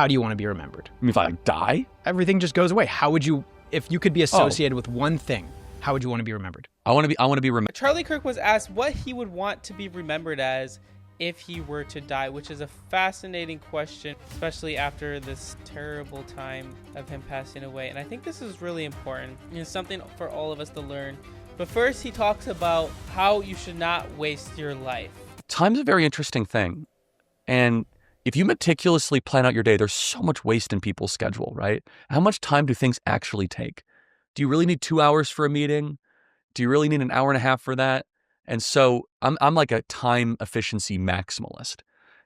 how do you want to be remembered? I mean, if I die? Everything just goes away. How would you, if you could be associated with one thing, how would you want to be remembered? I want to be remembered. Charlie Kirk was asked what he would want to be remembered as if he were to die, which is a fascinating question, especially after this terrible time of him passing away. And I think this is really important. It's something for all of us to learn. But first, he talks about how you should not waste your life. Time's a very interesting thing. And if you meticulously plan out your day, there's so much waste in people's schedule, right? How much time do things actually take? Do you really need 2 hours for a meeting? Do you really need an hour and a half for that? And so I'm like a time efficiency maximalist.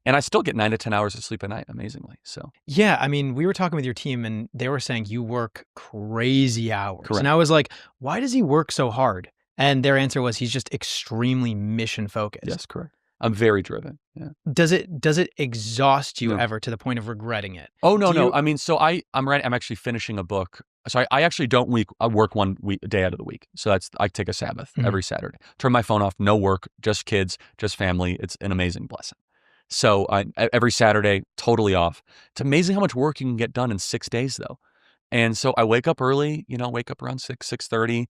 And I still get 9 to 10 hours of sleep a night, amazingly. So yeah, I mean, we were talking with your team and they were saying you work crazy hours. Correct. And I was like, why does he work so hard? And their answer was he's just extremely mission focused. yes, correct. I'm very driven. Yeah. Does it exhaust you ever to the point of regretting it? Oh, no. I mean, so I'm actually finishing a book. So I actually I work one day out of the week. So I take a Sabbath every Saturday. Turn my phone off, no work, just kids, just family. It's an amazing blessing. So every Saturday, totally off. It's amazing how much work you can get done in 6 days though. And so I wake up early, wake up around 6:30.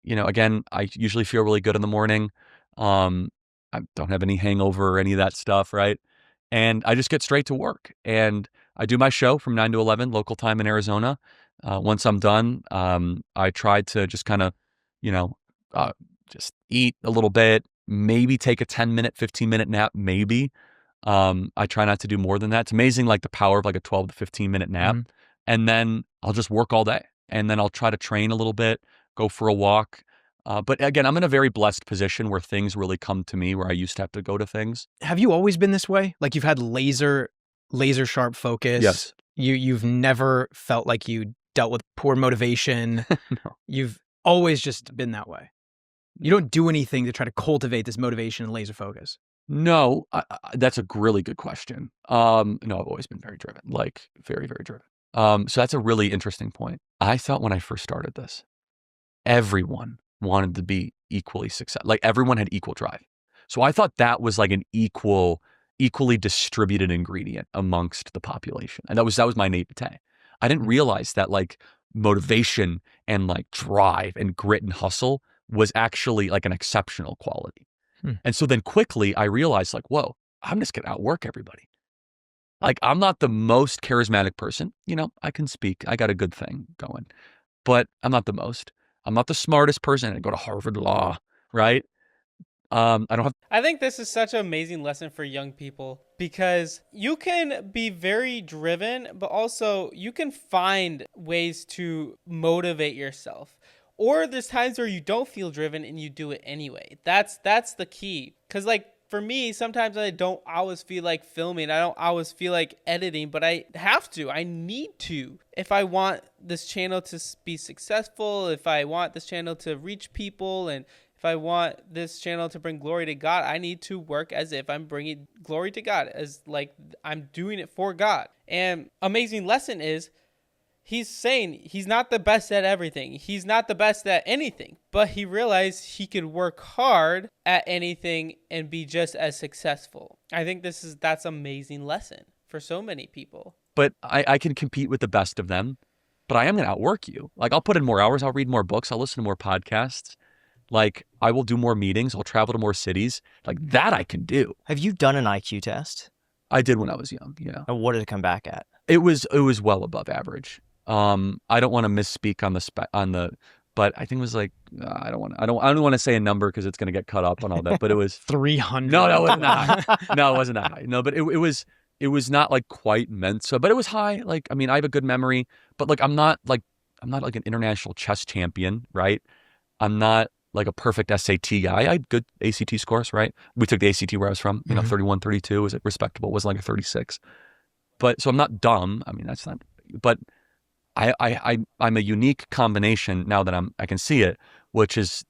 Again, I usually feel really good in the morning. I don't have any hangover or any of that stuff, right? And I just get straight to work. And I do my show from 9 to 11, local time in Arizona. Once I'm done, I try to just kind of, just eat a little bit, maybe take a 10-minute, 15-minute nap, maybe. I try not to do more than that. It's amazing, like the power of like a 12 to 15-minute nap. Mhm. And then I'll just work all day. And then I'll try to train a little bit, go for a walk. But again, I'm in a very blessed position where things really come to me, where I used to have to go to things. Have you always been this way? Like you've had laser sharp focus? Yes. You've never felt like you dealt with poor motivation? No. You've always just been that way? You don't do anything to try to cultivate this motivation and laser focus? No, that's a really good question. No, I've always been very driven, like very, very driven. So that's a really interesting point. I thought when I first started this, everyone wanted to be equally successful. Like everyone had equal drive. So I thought that was like an equally distributed ingredient amongst the population. And that was my naivete. I didn't realize that like motivation and like drive and grit and hustle was actually like an exceptional quality. And so then quickly I realized like, whoa, I'm just going to outwork everybody. Like I'm not the most charismatic person. I can speak. I got a good thing going, but I'm not the most. I'm not the smartest person. I go to Harvard Law, right? I think this is such an amazing lesson for young people because you can be very driven, but also you can find ways to motivate yourself. Or there's times where you don't feel driven and you do it anyway. That's the key. Because like for me, sometimes I don't always feel like filming. I don't always feel like editing, but I have to. I need to. If I want this channel to be successful, if I want this channel to reach people, and if I want this channel to bring glory to God, I need to work as if I'm bringing glory to God, as like I'm doing it for God. And amazing lesson is, he's saying he's not the best at everything. He's not the best at anything, but he realized he could work hard at anything and be just as successful. I think that's an amazing lesson for so many people. But I can compete with the best of them, but I am going to outwork you. Like I'll put in more hours. I'll read more books. I'll listen to more podcasts. Like I will do more meetings. I'll travel to more cities. Like that I can do. Have you done an IQ test? I did when I was young. Yeah. And what did it come back at? It was well above average. I don't want to misspeak on the, but I think it was like, I don't want to say a number because it's going to get cut up on all that, but it was 300. No, that wasn't that high. No, it wasn't that high. No, but it was not like quite meant so, but it was high. Like, I mean, I have a good memory, but like, I'm not like an international chess champion, right? I'm not like a perfect SAT guy. I had good ACT scores, right? We took the ACT where I was from, 31, 32. Was it respectable? It wasn't like a 36. But so I'm not dumb. I mean, that's not, but I'm a unique combination now that I can see it, which is,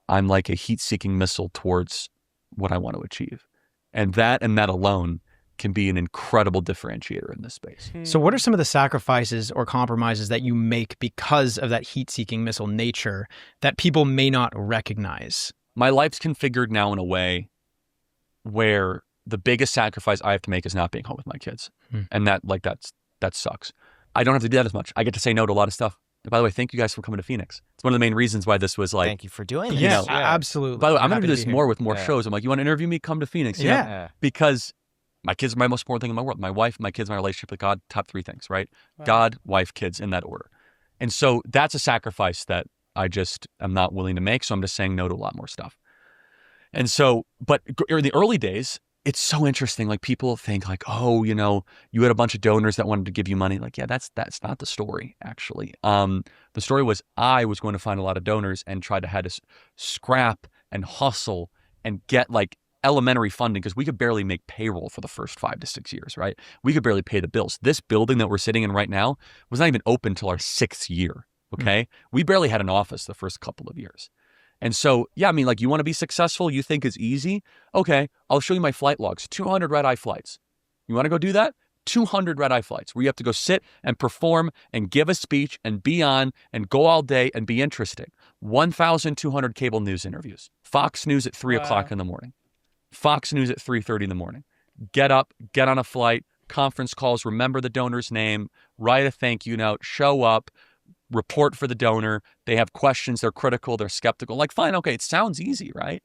I'm like a heat-seeking missile towards what I want to achieve. And that alone can be an incredible differentiator in this space. So what are some of the sacrifices or compromises that you make because of that heat-seeking missile nature that people may not recognize? My life's configured now in a way where the biggest sacrifice I have to make is not being home with my kids. Hmm. And that sucks. I don't have to do that as much. I get to say no to a lot of stuff. And by the way, thank you guys for coming to Phoenix. It's one of the main reasons why this was like. Thank you for doing this. Yeah, absolutely. By the way, I'm going to do happy this be more here. with more shows. I'm like, you want to interview me? Come to Phoenix. You know? Because my kids are my most important thing in my world. My wife, my kids, my relationship with God, top 3 things, right? Wow. God, wife, kids, in that order. And so that's a sacrifice that I just am not willing to make. So I'm just saying no to a lot more stuff. And so, but in the early days, it's so interesting. Like people think like, oh, you know, you had a bunch of donors that wanted to give you money. Like, yeah, that's not the story, actually. The story was I was going to find a lot of donors and try to have to scrap and hustle and get like elementary funding because we could barely make payroll for the first 5 to 6 years, right? We could barely pay the bills. This building that we're sitting in right now was not even open till our 6th year, okay? We barely had an office the first couple of years. And so, yeah, I mean, like you want to be successful, you think it's easy? Okay, I'll show you my flight logs, 200 red-eye flights. You want to go do that? 200 red-eye flights where you have to go sit and perform and give a speech and be on and go all day and be interesting. 1,200 cable news interviews. Fox News at 3 o'clock in the morning. Fox News at 3:30 in the morning. Get up, get on a flight, conference calls, remember the donor's name, write a thank you note, show up, report for the donor. They have questions. They're critical. They're skeptical. Like, fine. Okay. It sounds easy, right?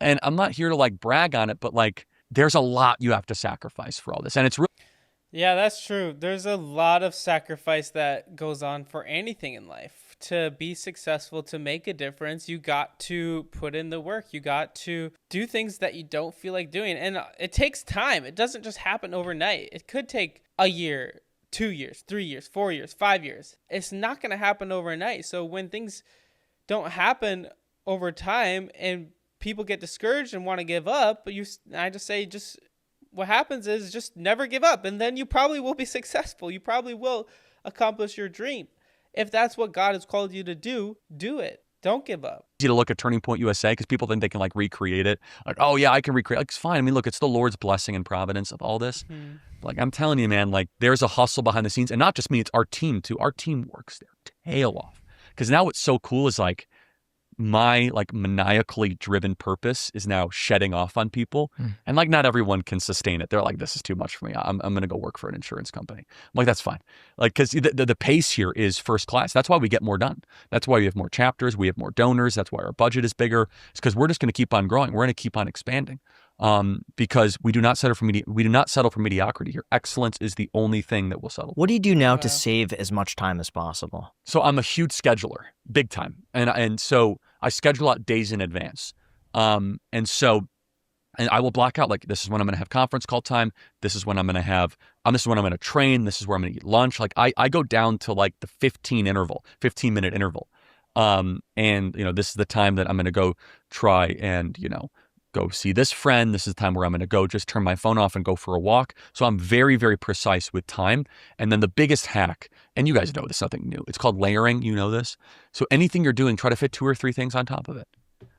And I'm not here to like brag on it, but like there's a lot you have to sacrifice for all this. And it's really. Yeah, that's true. There's a lot of sacrifice that goes on for anything in life. To be successful, to make a difference, you got to put in the work. You got to do things that you don't feel like doing. And it takes time. It doesn't just happen overnight. It could take a year, 2 years, 3 years, 4 years, 5 years. It's not going to happen overnight. So when things don't happen over time and people get discouraged and want to give up, I just say, what happens is just never give up. And then you probably will be successful. You probably will accomplish your dream. If that's what God has called you to do, do it. Don't give up. Easy to look at Turning Point USA because people think they can like recreate it. Like, oh yeah, I can recreate. Like, it's fine. I mean, look, it's the Lord's blessing and providence of all this. Mm-hmm. Like I'm telling you, man, like there's a hustle behind the scenes, and not just me. It's our team too. Our team works their tail off because now what's so cool is like my like maniacally driven purpose is now shedding off on people, and like not everyone can sustain it. They're like, this is too much for me. I'm gonna go work for an insurance company. I'm like, that's fine. Like because the pace here is first class. That's why we get more done. That's why we have more chapters. We have more donors. That's why our budget is bigger. It's because we're just gonna keep on growing. We're gonna keep on expanding. Because we do not settle for mediocrity here. Excellence is the only thing that will settle. What do you do now to save as much time as possible? So I'm a huge scheduler, big time, and so I schedule out days in advance. And I will block out like this is when I'm going to have conference call time. This is when I'm going to have. This is when I'm going to train. This is where I'm going to eat lunch. Like I go down to like the 15-minute interval. And this is the time that I'm going to go try and go see this friend. This is the time where I'm going to go just turn my phone off and go for a walk. So I'm very, very precise with time. And then the biggest hack, and you guys know this, nothing new. It's called layering. You know this. So anything you're doing, try to fit 2 or 3 things on top of it.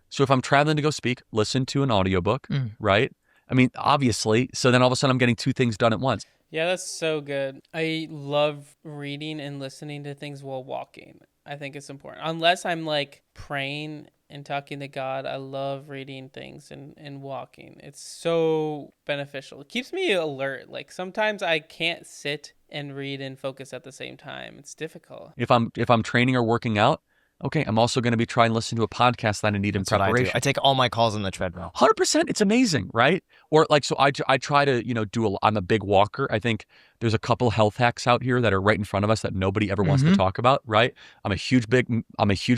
So if I'm traveling to go speak, listen to an audiobook, right? I mean, obviously. So then all of a sudden I'm getting 2 things done at once. Yeah, that's so good. I love reading and listening to things while walking. I think it's important. Unless I'm like praying and talking to God, I love reading things and walking. It's so beneficial. It keeps me alert. Like sometimes I can't sit and read and focus at the same time. It's difficult. If I'm training or working out, okay, I'm also going to be trying to listen to a podcast that I need in preparation. I take all my calls on the treadmill. 100%. It's amazing, right? Or like, so I try to, I'm a big walker. I think there's a couple health hacks out here that are right in front of us that nobody ever wants to talk about, right? I'm a huge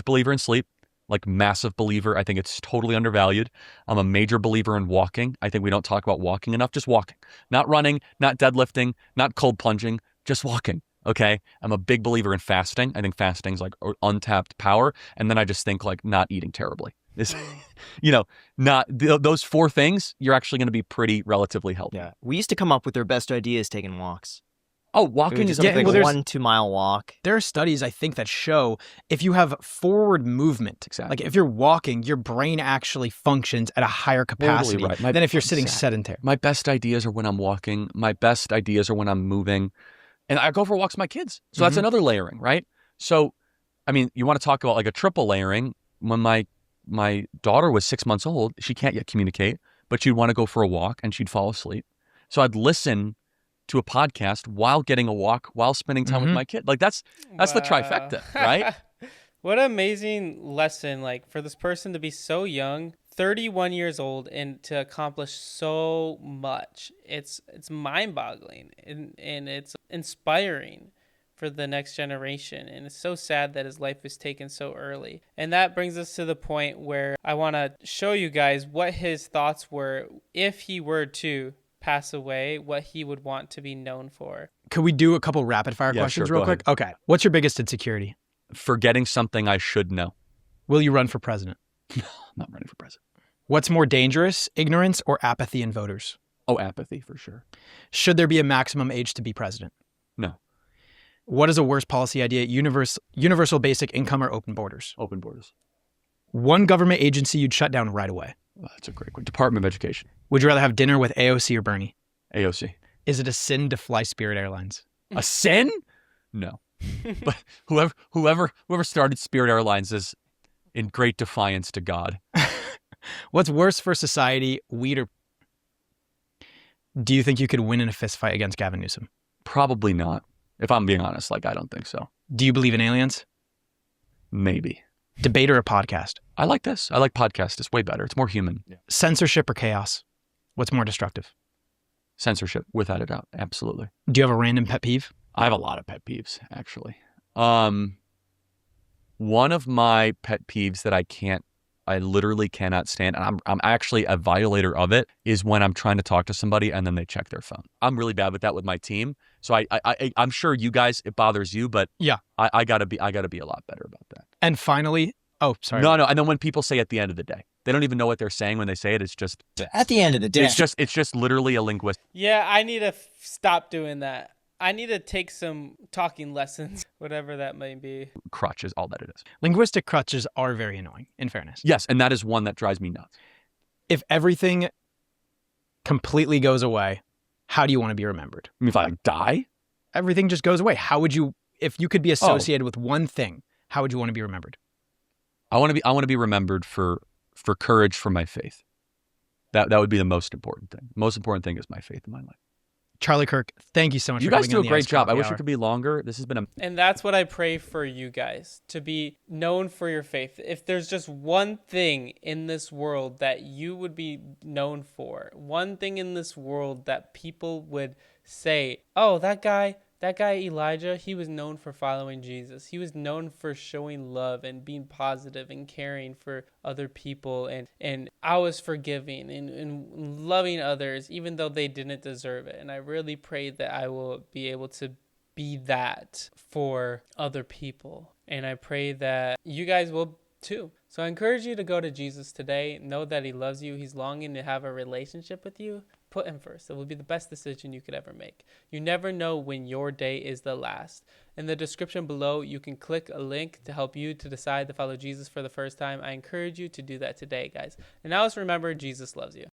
believer in sleep. Like massive believer. I think it's totally undervalued. I'm a major believer in walking. I think we don't talk about walking enough. Just walking, not running, not deadlifting, not cold plunging, just walking. Okay. I'm a big believer in fasting. I think fasting is like untapped power. And then I just think like not eating terribly. Those 4 things, you're actually going to be pretty relatively healthy. Yeah. We used to come up with our best ideas taking walks. Oh, walking is like 1-2 mile walk. There are studies, I think, that show if you have forward movement, like if you're walking, your brain actually functions at a higher capacity than if you're sitting sedentary. My best ideas are when I'm walking. My best ideas are when I'm moving. And I go for walks with my kids. So that's another layering, right? So, I mean, you want to talk about like a triple layering. When my daughter was 6 months old, she can't yet communicate. but she'd want to go for a walk and she'd fall asleep. So I'd listen to a podcast while getting a walk, while spending time with my kid. Like that's the trifecta, right? What an amazing lesson, like for this person to be so young, 31 years old, and to accomplish so much. It's mind-boggling and it's inspiring for the next generation. And it's so sad that his life was taken so early. And that brings us to the point where I want to show you guys what his thoughts were if he were to pass away, what he would want to be known for. Could we do a couple rapid fire questions sure, real quick? Ahead. Okay. What's your biggest insecurity? Forgetting something I should know. Will you run for president? I'm not running for president. What's more dangerous, ignorance or apathy in voters? Oh, apathy for sure. Should there be a maximum age to be president? No. What is a worse policy idea, universal basic income or open borders? Open borders. One government agency you'd shut down right away. Well, that's a great one. Department of Education. Would you rather have dinner with AOC or Bernie? AOC. Is it a sin to fly Spirit Airlines? A sin? No. But whoever started Spirit Airlines is in great defiance to God. What's worse for society, weed or... Do you think you could win in a fist fight against Gavin Newsom? Probably not. If I'm being honest, I don't think so. Do you believe in aliens? Maybe. Debate or a podcast? I like this. I like podcast. It's way better. It's more human. Yeah. Censorship or chaos? What's more destructive? Censorship, without a doubt. Absolutely. Do you have a random pet peeve? I have a lot of pet peeves, actually. One of my pet peeves that I literally cannot stand, and I'm actually a violator of it, is when I'm trying to talk to somebody and then they check their phone. I'm really bad with that with my team. So I'm sure you guys, it bothers you, but yeah, I gotta be a lot better about that. And finally, oh, sorry. No. And then when people say at the end of the day, they don't even know what they're saying when they say it. It's just at the end of the day. It's just literally a linguist. Yeah, I need to stop doing that. I need to take some talking lessons, whatever that may be. Crutch is all that it is. Linguistic crutches are very annoying, in fairness. Yes, and that is one that drives me nuts. If everything completely goes away, how do you want to be remembered? I mean, if I die? Everything just goes away. How would you, if you could be associated with one thing, how would you want to be remembered? I want to be remembered for courage for my faith. That would be the most important thing. The most important thing is my faith in my life. Charlie Kirk, thank you so much for coming on. You guys do a great job. I wish it could be longer. This has been And that's what I pray for you guys, to be known for your faith. If there's just one thing in this world that you would be known for, one thing in this world that people would say, oh, that guy Elijah, he was known for following Jesus. He was known for showing love and being positive and caring for other people. And I was forgiving and loving others, even though they didn't deserve it. And I really pray that I will be able to be that for other people. And I pray that you guys will too. So I encourage you to go to Jesus today. Know that he loves you. He's longing to have a relationship with you. Put him first. It will be the best decision you could ever make. You never know when your day is the last. In the description below, you can click a link to help you to decide to follow Jesus for the first time. I encourage you to do that today, guys. And now let's remember, Jesus loves you.